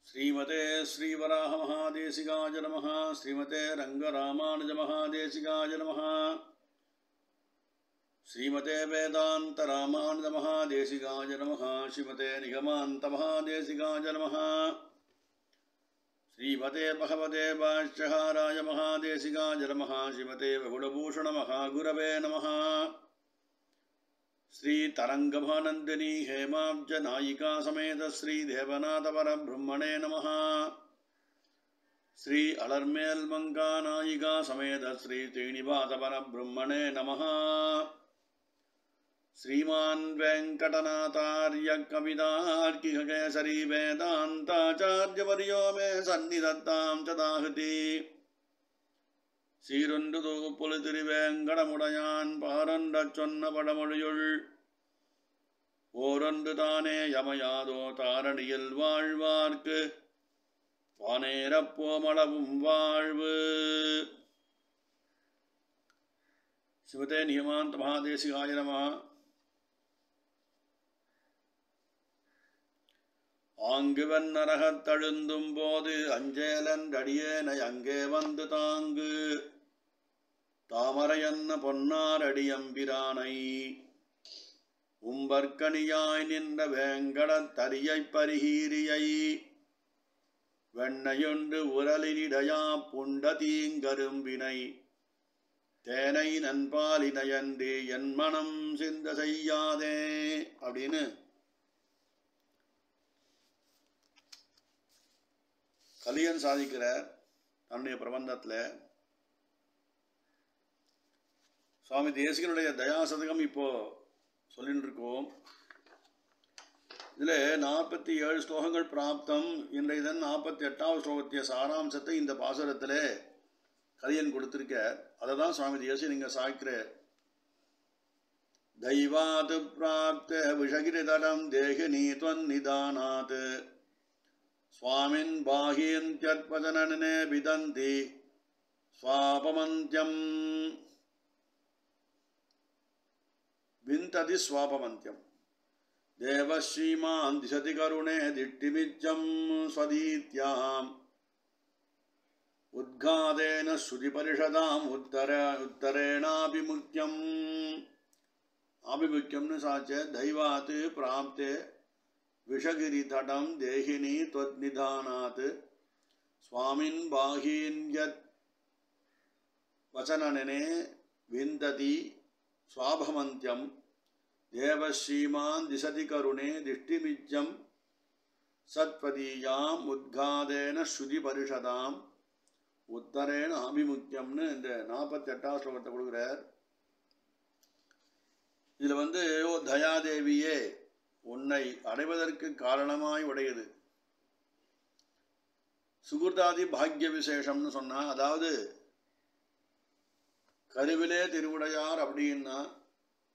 श्रीमते श्रीवराहमहादेशिकाय नमः। श्रीमते रङ्गरामानुजमहादेशिकाय नमः। श्रीमते वेदान्तरामानुजमहादेशिकाय नमः। श्रीमते निगमान्तमहादेशिकाय नमः। श्रीमते भगवते भाष्यकाराय महादेशिकाय नमः। श्रीमते बहुलभूषणमहागुरवे नमः। श्री तरंगभानंदिनी हेमाब्ज नायिका समेत श्री देवनाथ परब्रह्मणे नमः। श्री अलर्मेल मंगा नायिका समेत श्री श्रीनिवास परब्रह्मणे नमः। श्रीमान् वेंकटनाथार्य कवितार्किककेसरी वेदांताचार्यवर्यो मे सन्निधत्तां सदाहृति। சீரொன்று தொகுப்புலு திருவேங்கடமுடையான் பாரொன்றச் சொன்ன படமொழியுள் ஓரொன்று தானே யமயாதோ தாரணியில் வாழ்வார்க்கு வானேரப்போமளவும் வாழ்வு. சிவதே நியமாந்த மகாதேசிகாய நமः. ஆங்குவன் நரகத் தழுந்தும் போது அஞ்சேலன் அடியேனை அங்கே வந்து தாங்கு தாமரையன்ன பொன்னார் அடியம்பிரானை உம்பற்கணியாய் நின்ற வேங்கடத் தரியைப் பரிகீரியை வெண்ணையொன்று உரலினிடையா புண்ட தீங்கரும்பினை தேனை நண்பாலினையன்றி என் மனம் சிந்த செய்யாதே அப்படின்னு கலியன் சாதிக்கிறார் தன்னுடைய பிரபந்தத்தில். சுவாமி தேசிகனுடைய தயாசதகம் இப்போ சொல்லிட்டு இருக்கோம். இதில் 47 ஸ்லோகங்கள் பிராப்தம். இன்றைய தினம் 48வது ஸ்லோகத்திய சாராம்சத்தை இந்த பாசுரத்தில் கலியன் கொடுத்திருக்கார். அதை தான் சுவாமி தேசிகன் இங்கே சாய்க்கிறார். தெய்வாத் பிராப்த விஷகிரிதரம் தேகினி துவன்னிதானாத் स्वामिन् बाह्यन्त्यत्पदनने विदन्ति स्वापमन्त्यम् विन्तति स्वापमन्त्यम् देवश्रीमान् दिशति करुणे दिट्टिमिज्जं स्वदीत्याम् उद्घातेन श्रुतिपरिषदाम् उत्तरेणाभिमुख्यम् आभिमुख्यम्नु साचे दैवात् प्राप्ते விஷகிரி தடம் தேகினி त्वद्निधानात् स्वामिन् बाह्यन्यत् वचननने विन्दति स्वाभमन्त्यं देवश्रीमान् दिशति करुणे दिष्टिमिज्जं सत्पदीयाम् उद्घातेन श्रुति परिषदाम् उत्तरेण आभिमुख्यம்னு இந்த 48வது ஸ்லோகத்தை கொடுக்கிறார். இதில் ஓ தயாதேவியே உன்னை அடைவதற்கு காரணமாய் உடையது சுகுர்தாதி பாக்ய விசேஷம்னு சொன்னா, அதாவது கருவிலே திருவுடையார் அப்படின்னா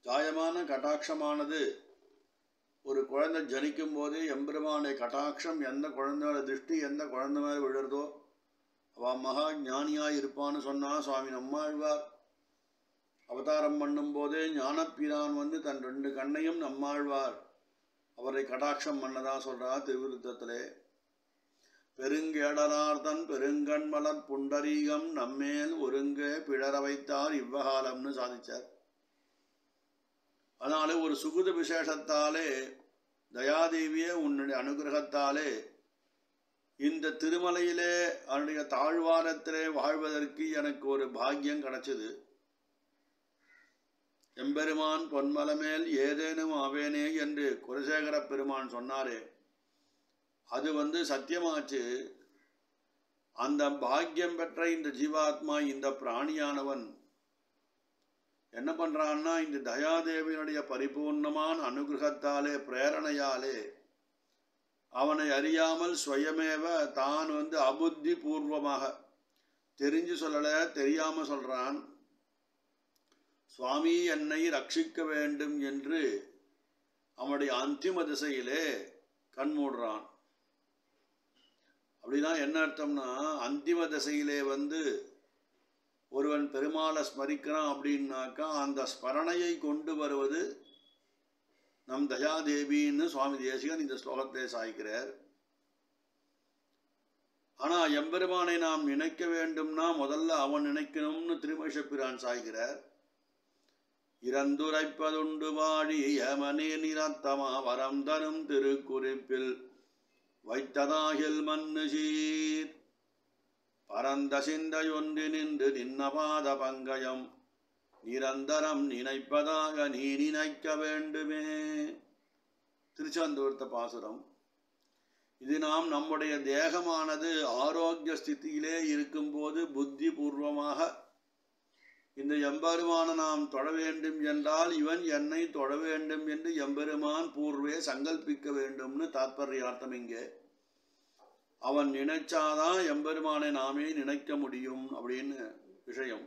ஜாயமான கட்டாட்சமானது ஒரு குழந்தை ஜனிக்கும் போது எம்பெருமானுடைய கட்டாட்சம் எந்த குழந்தையோட திருஷ்டி எந்த குழந்தை மேலே விழுறதோ அவன் மகா ஞானியாய் இருப்பான்னு சொன்னா சுவாமி நம்மாழ்வார் அவதாரம் பண்ணும் போதே ஞானப்பிரான் தன் 2 கண்ணையும் நம்மாழ்வார் அவரை கடாட்சம் பண்ணதா சொல்றா திருவிருத்தத்திலே. பெருங்கேடலார்தன் பெருங்கண் மலர் புண்டரீகம் நம்மேல் ஒருங்க பிழற வைத்தார் இவ்வகாலம்னு சாதிச்சார். அதனால ஒரு சுகுத விசேஷத்தாலே தயாதேவியே உன்னுடைய அனுகிரகத்தாலே இந்த திருமலையிலே அவனுடைய தாழ்வாரத்திலே வாழ்வதற்கு எனக்கு ஒரு பாக்கியம் கிடைச்சது. எம்பெருமான் பொன்மலமேல் ஏதேனும் ஆவேனே என்று குலசேகர பெருமான் சொன்னாரே, அது சத்தியமாச்சு. அந்த பாக்கியம் பெற்ற இந்த ஜீவாத்மா, இந்த பிராணியானவன் என்ன பண்றான்னா, இந்த தயாதேவியினுடைய பரிபூர்ணமான அனுகிரகத்தாலே பிரேரணையாலே அவனை அறியாமல் ஸ்வயமேவ தான் அபுத்தி பூர்வமாக தெரிஞ்சு சொல்லல, தெரியாம சொல்றான். சுவாமி என்னை ரட்சிக்க வேண்டும் என்று அவனுடைய அந்திம திசையிலே கண்மூடுறான். அப்படின்னா என்ன அர்த்தம்னா, அந்திம திசையிலே ஒருவன் பெருமாளை ஸ்மரிக்கிறான் அப்படின்னாக்கா அந்த ஸ்மரணையை கொண்டு வருவது நம் தயாதேவின்னு சுவாமி தேசிகன் இந்த ஸ்லோகத்தை சாய்க்கிறார். ஆனால் எம்பெருமானை நாம் நினைக்க வேண்டும்னா முதல்ல அவன் நினைக்கணும்னு திருமேஷப்பிரான் சாய்கிறார். இறந்துரைப்பதுண்டு வாழி யமனே நிறத்தமா வரம் தரும் திருக்குறிப்பில் வைத்ததாகில் மண்ணு சீர் பரந்த சிந்தையொன்று நின்று நின்னபாத பங்கயம் நிரந்தரம் நினைப்பதாக நீ நினைக்க வேண்டுமே. திருச்சாந்தூர்த்த பாசுரம். இது நாம் நம்முடைய தேகமானது ஆரோக்கிய ஸ்திதியிலே இருக்கும்போது புத்தி பூர்வமாக இந்த எம்பெருமான நாம் தொழ வேண்டும் என்றால் இவன் என்னை தொழ வேண்டும் என்று எம்பெருமான் பூர்வே சங்கல்பிக்க வேண்டும்னு தாத்பர்யார்த்தம். இங்கே அவன் நினைச்சாதான் எம்பெருமானை நாமே நினைக்க முடியும் அப்படின்னு விஷயம்.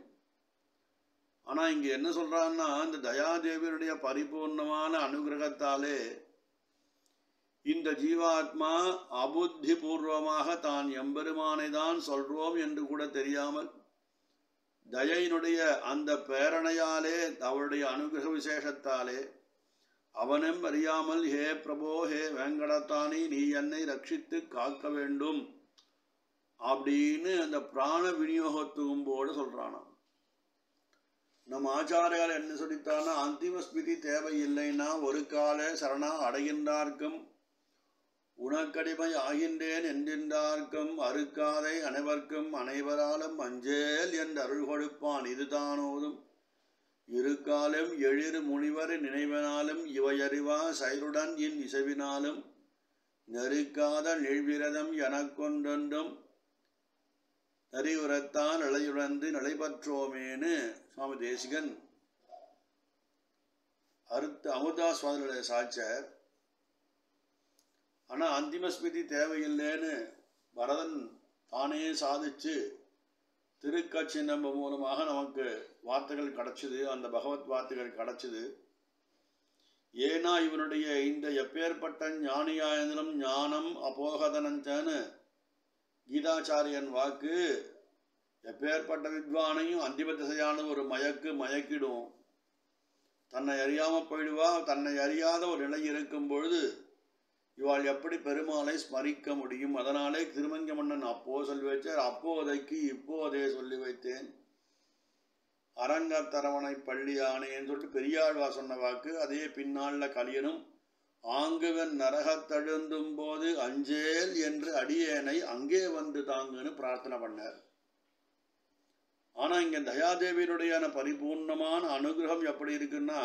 ஆனால் இங்கே என்ன சொல்றான்னா, இந்த தயாதேவியனுடைய பரிபூர்ணமான அனுகிரகத்தாலே இந்த ஜீவாத்மா அபுத்தி பூர்வமாக தான் எம்பெருமானை தான் சொல்றோம் என்று கூட தெரியாமல் தயையினுடைய அந்த பேரணையாலே அவருடைய அனுகிரக விசேஷத்தாலே அவனும் அறியாமல் ஹே பிரபோ ஹே வேங்கடத்தானி நீ என்னை ரட்சித்து காக்க வேண்டும் அப்படின்னு அந்த பிராண விநியோகத்தும்போடு சொல்றானாம். நம் ஆச்சாரியால் என்ன சொல்லித்தானா, அந்திம ஸ்மிருதி தேவையில்லைன்னா ஒரு கால சரணா அடைகின்றார்க்கும் உனக்கடிமை ஆகின்றேன் என்கின்றார்க்கும் அறுக்காதை அனைவர்க்கும் அனைவராலும் அஞ்சேல் என்று அருள் கொடுப்பான் இதுதானோதும் இருக்காலும் எழிறு முனிவர் நினைவனாலும் இவையறிவா செயலுடன் என் இசைவினாலும் நெருக்காத நெழ்விரதம் எனக்கொன்றொன்றும் நரியுரத்தான் இளையுறந்து நிலைபற்றோமேனு சுவாமி தேசிகன் அமுதாஸ்வாதிகளுடைய சாட்சர். ஆனால் அந்திம ஸ்மிருதி தேவையில்லைன்னு பரதன் தானே சாதிச்சு திருக்கட்சி நம்ப மூலமாக நமக்கு வார்த்தைகள் கிடச்சிது, அந்த பகவத் வார்த்தைகள் கிடச்சிது. ஏன்னா இவனுடைய இந்த எப்பேற்பட்ட ஞானியாயந்திரம் ஞானம் அபோகதனஞ்சன்னு கீதாச்சாரியன் வாக்கு எப்பேற்பட்ட வித்வானையும் அந்திம திசையான ஒரு மயக்கிடும். தன்னை அறியாமல் போயிடுவா. தன்னை அறியாத ஒரு நிலை இருக்கும் பொழுது இவாள் எப்படி பெருமாளை ஸ்மரிக்க முடியும்? அதனாலே திருமங்க மன்னன் அப்போ சொல்லி வைத்தார், அப்போதைக்கு இப்போதே சொல்லி வைத்தேன் அரங்கத்தரவணை பள்ளியானேன்னு சொல்லிட்டு பெரியாழ்வா சொன்ன வாக்கு. அதே பின்னாளில் கலியனும் ஆங்குவன் நரகத்தழுந்தும் போது அஞ்சேல் என்று அடியேனை அங்கே வந்து தாங்குன்னு பிரார்த்தனை பண்ணார். ஆனால் இங்கே தயாதேவியினுடைய பரிபூர்ணமான அனுகிரகம் எப்படி இருக்குன்னா,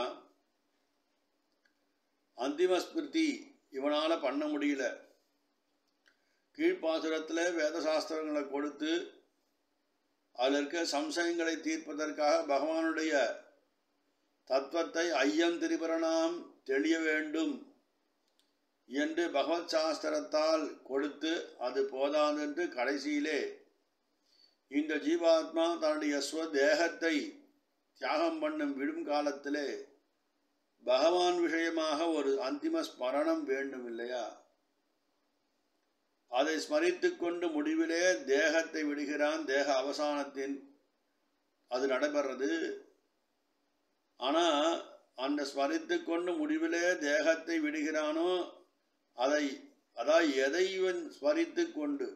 அந்திம ஸ்மிருதி இவனால் பண்ண முடியல. கீழ்ப்பாசுரத்தில் வேதசாஸ்திரங்களை கொடுத்து அதில் இருக்க சம்சயங்களை தீர்ப்பதற்காக பகவானுடைய தத்துவத்தை ஐயம் திரிபுரணாம் தெளிய வேண்டும் என்று பகவத் சாஸ்திரத்தால் கொடுத்து அது போதாதென்று கடைசியிலே இந்த ஜீவாத்மா தன்னுடைய ஸ்வதேகத்தை தியாகம் பண்ணும் விடும் காலத்திலே பகவான் விஷயமாக ஒரு அந்திம ஸ்மரணம் வேண்டும் இல்லையா? அதை ஸ்மரித்து கொண்டு முடிவிலே தேகத்தை விடுகிறான். தேக அவசானத்தின் அது நடைபெறது. ஆனால் அந்த ஸ்மரித்து கொண்டு முடிவிலே தேகத்தை விடுகிறானோ எதை இவன் ஸ்மரித்து கொண்டு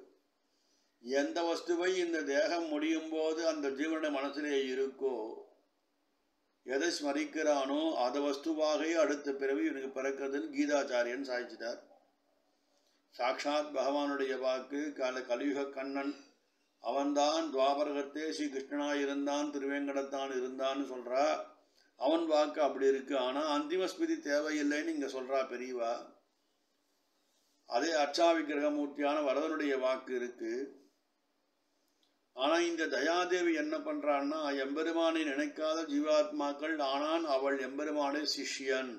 எந்த வஸ்துவை இந்த தேகம் முடியும் போது அந்த ஜீவனுடைய மனசிலே இருக்கோ, எதை ஸ்மரிக்கிறானோ அதை வஸ்துவாக அடுத்த பிறவி இவனுக்கு பிறக்கிறதுன்னு கீதாச்சாரியன் சாய்ச்சிட்டார். சாக்ஷாத் பகவானுடைய வாக்கு. கலியுக கண்ணன் அவன்தான் துவாபரகத்தே ஸ்ரீ கிருஷ்ணனாக இருந்தான், திருவேங்கடத்தான் இருந்தான்னு சொல்கிறா. அவன் வாக்கு அப்படி இருக்கு. ஆனால் அந்திம ஸ்மிருதி தேவையில்லைன்னு இங்கே சொல்கிறா பெரியவா. அதே அர்ச்சாவிக்கிரகமூர்த்தியான வரதனுடைய வாக்கு இருக்கு. ஆனால் இந்த தயாதேவி என்ன பண்ணுறான்னா, எம்பெருமானை நினைக்காத ஜீவாத்மாக்கள் ஆனால் அவள் எம்பெருமானே சிஷ்யன்,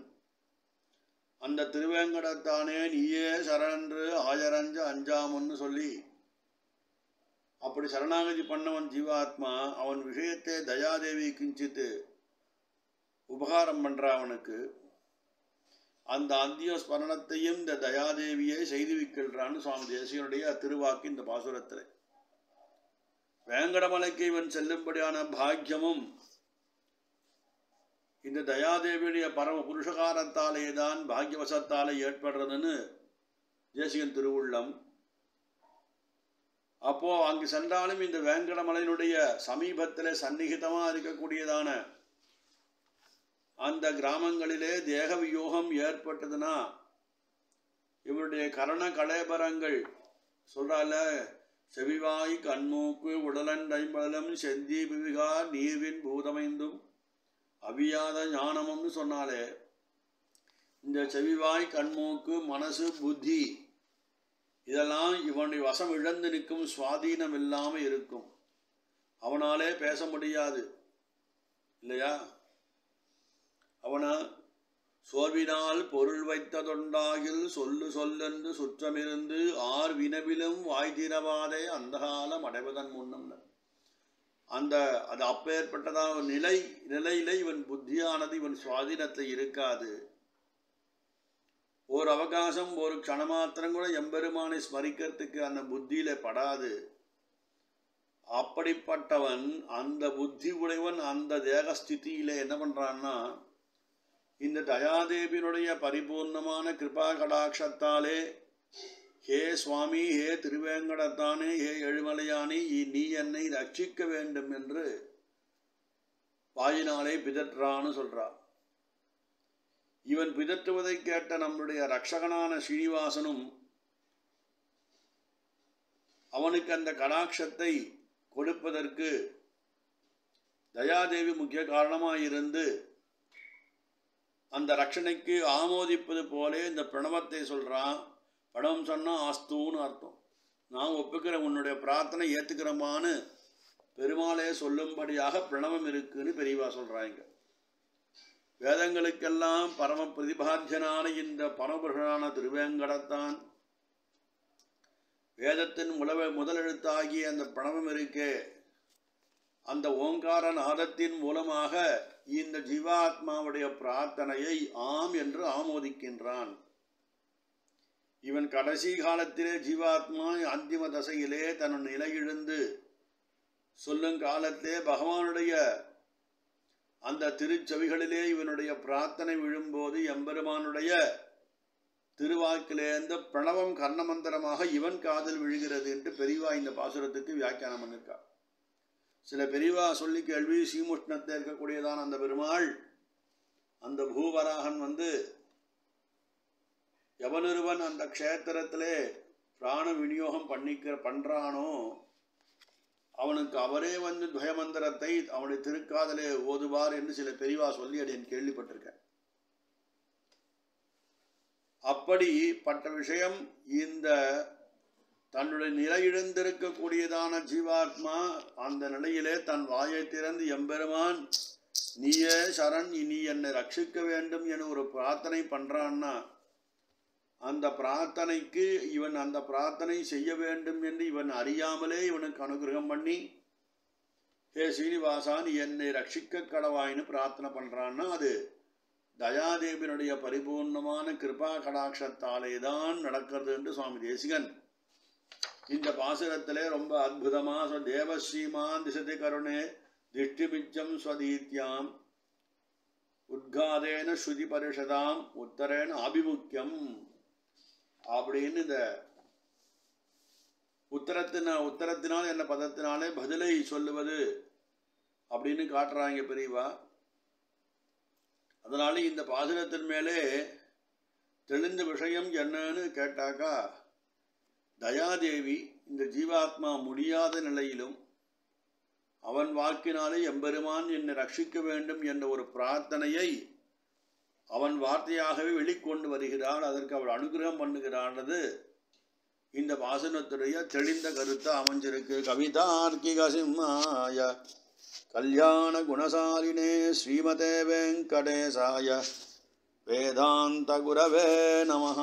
அந்த திருவேங்கடத்தானே நீயே சரணன்று ஆயரஞ்ச அஞ்சாமுன்னு சொல்லி அப்படி சரணாகதி பண்ணவன் ஜீவாத்மா. அவன் விஷயத்தை தயாதேவி கிஞ்சித்து உபகாரம் பண்ணுறா அவனுக்கு. அந்த அந்திய ஸ்மரணத்தையும் இந்த தயாதேவியை செய்து வைக்கின்றான்னு சுவாமி தேசிகனுடைய திருவாக்கு இந்த பாசுரத்தில். வேங்கடமலைக்கு இவன் செல்லும்படியான பாக்கியமும் இந்த தயாதேவியுடைய பரம புருஷகாரத்தாலே தான் பாக்கியவசத்தாலே ஏற்படுறதுன்னு தேசிகன் திருவுள்ளம். அப்போ அங்கு சென்றாலும் இந்த வேங்கடமலையினுடைய சமீபத்தில் சந்நிகிதமாக இருக்கக்கூடியதான அந்த கிராமங்களிலே தேக வியோகம் ஏற்பட்டதுன்னா இவருடைய கரண கலேபரங்கள் சொல்றால, செவிவாய் கண்மூக்கு உடலன் ஐம்பலம் செந்தி பிவிகா நீர்வின் பூதமைந்தும் அவியாத ஞானமும்னு சொன்னாலே, இந்த செவிவாய் கண்மூக்கு மனசு புத்தி இதெல்லாம் இவனுடைய வசம் இழந்து நிற்கும், சுவாதீனம் இல்லாமல் இருக்கும். அவனாலே பேச முடியாது இல்லையா? அவனை சோர்வினால் பொருள் வைத்ததொண்டாகில் சொல்லு சொல்லென்று சுற்றமிருந்து ஆர் வினவிலும் வாய்திரவாதே அந்த காலம் அடைவதன் முன்னம் அது அப்பேற்பட்டதான் நிலையில இவன் புத்தியானது இவன் சுவாதீனத்தை இருக்காது. ஒரு அவகாசம் ஒரு க்ஷணமாத்திரம் கூட எம்பெருமானை ஸ்மரிக்கிறதுக்கு அந்த புத்தியில படாது. அப்படிப்பட்டவன் அந்த புத்தி உடையவன் அந்த தேகஸ்திதியில என்ன பண்றான்னா, இந்த தயாதேவியினுடைய பரிபூர்ணமான கிருபா கடாட்சத்தாலே, ஹே சுவாமி, ஹே திருவேங்கடத்தானே, ஹே எழுமலையானே, நீ என்னை ரட்சிக்க வேண்டும் என்று வாயினாலே பிதற்றான்னு சொல்றார். இவன் பிதற்றுவதை கேட்ட நம்முடைய ரட்சகனான ஸ்ரீனிவாசனும் அவனுக்கு அந்த கடாட்சத்தை கொடுப்பதற்கு தயாதேவி முக்கிய காரணமாயிருந்து அந்த ரட்சணைக்கு ஆமோதிப்பது போலே இந்த பிரணவத்தை சொல்றான். பிரணவம் சொன்னா ஆஸ்தூன்னு அர்த்தம். நான் ஒப்புக்கிற உன்னுடைய பிரார்த்தனை ஏத்துக்கிறமான்னு பெருமாளே சொல்லும்படியாக பிரணவம் இருக்குன்னு பெரியவா சொல்றாங்க. வேதங்களுக்கெல்லாம் பரம பிரதிபாத்தியனான இந்த பரமபுருஷனான திருவேங்கடத்தான் வேதத்தின் முதலெழுத்தாகிய அந்த பிரணவம் இருக்கே, அந்த ஓங்கார நாதத்தின் மூலமாக இந்த ஜீவாத்மாவுடைய பிரார்த்தனையை ஆம் என்று ஆமோதிக்கின்றான். இவன் கடைசி காலத்திலே ஜீவாத்மா அந்திம தசையிலே தன் நிலையிழந்து சொல்லும் காலத்திலே பகவானுடைய அந்த திருச்செவிகளிலே இவனுடைய பிரார்த்தனை விழும்போது எம்பெருமானுடைய திருவாக்கிலேந்த பிரணவம் கர்ணமந்திரமாக இவன் காதில் விழுகிறது என்று பெரியவா இந்த பாசுரத்துக்கு வியாக்கியானம் பண்ணிருக்கா. சில பெரியவா சொல்லி கேள்வி, ஸ்ரீமுஷ்ணத்தில் இருக்கக்கூடியதான அந்த பெருமாள் அந்த பூவராகன் எவனொருவன் அந்த க்ஷேத்திரத்திலே பிராண விநியோகம் பண்றானோ அவனுக்கு அவரே துவயமந்திரத்தை அவனுடைய திருக்காதலே ஓதுவார் என்று சில பெரியவா சொல்லி அடியேன் கேள்விப்பட்டிருக்கேன். அப்படிப்பட்ட விஷயம் இந்த தன்னுடைய நிலையிழந்திருக்கக்கூடியதான ஜீவாத்மா அந்த நிலையிலே தன் வாயை திறந்து எம்பெருமான் நீயே சரண், நீ என்னை ரட்சிக்க வேண்டும் என ஒரு பிரார்த்தனை பண்றான்னா அந்த பிரார்த்தனைக்கு இவன் அந்த பிரார்த்தனை செய்ய வேண்டும் என்று இவன் அறியாமலே இவனுக்கு அனுகிரகம் பண்ணி, ஹே ஸ்ரீனிவாசா நீ என்னை ரட்சிக்க கடவாயின்னு பிரார்த்தனை பண்றான்னா அது தயாதேவியினுடைய பரிபூர்ணமான கிருபா கடாட்சத்தாலே தான் நடக்கிறது என்று சுவாமி தேசிகன் இந்த பாசுரத்திலே ரொம்ப அற்புதமா தேவஸ்ரீமான் திசதி கருணே திஷ்டிமிச்சம் ஸ்வதீத்யாம் உத்காதேன ஸ்ருதி பரிஷதாம் உத்தரேன ஆபிமுக்கியம் அப்படின்னு இந்த உத்தரத்தினால் என்ன பதத்தினாலே பதிலை சொல்லுவது அப்படின்னு காட்டுறாங்க பெரியவா. அதனால இந்த பாசுரத்தின் மேலே தெளிந்த விஷயம் என்னன்னு கேட்டாக்கா, தயாதேவி இந்த ஜீவாத்மா முடியாத நிலையிலும் அவன் வாக்கினாலே எம்பெருமான் என்னை ரட்சிக்க வேண்டும் என்ற ஒரு பிரார்த்தனையை அவன் வார்த்தையாகவே வெளிக்கொண்டு வருகிறாள். அதற்கு அவள் அனுகிரகம் பண்ணுகிறான்றது இந்த பாசனத்துடைய தெளிந்த கருத்து அமைஞ்சிருக்கு. கவிதார்க்கிக சிம்மாய கல்யாண குணசாலினே ஸ்ரீமதே வெங்கடேசாய வேதாந்த குரவே நமஹ.